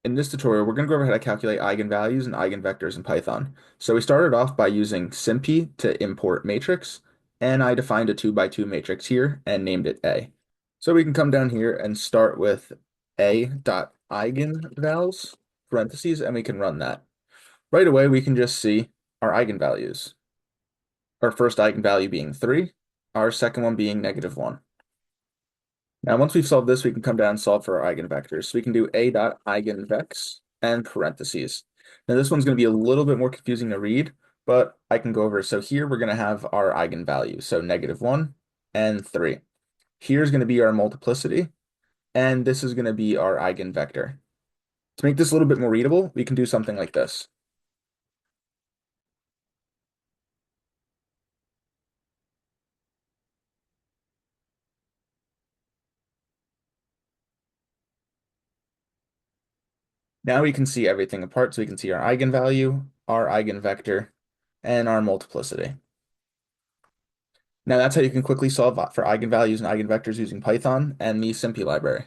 In this tutorial, we're going to go over how to calculate eigenvalues and eigenvectors in Python. So we started off by using SymPy to import matrix, and I defined a 2 by 2 matrix here and named it A. So we can come down here and start with A dot eigenvals, parentheses, and we can run that. Right away, we can just see our eigenvalues. Our first eigenvalue being 3, our second one being -1. Now, once we've solved this, we can come down and solve for our eigenvectors. So we can do a dot eigenvects and parentheses. Now, this one's going to be a little bit more confusing to read, but I can go over it. So here we're going to have our eigenvalues, so -1 and 3. Here's going to be our multiplicity, and this is going to be our eigenvector. To make this a little bit more readable, we can do something like this. Now we can see everything apart, so we can see our eigenvalue, our eigenvector, and our multiplicity. Now that's how you can quickly solve for eigenvalues and eigenvectors using Python and the SymPy library.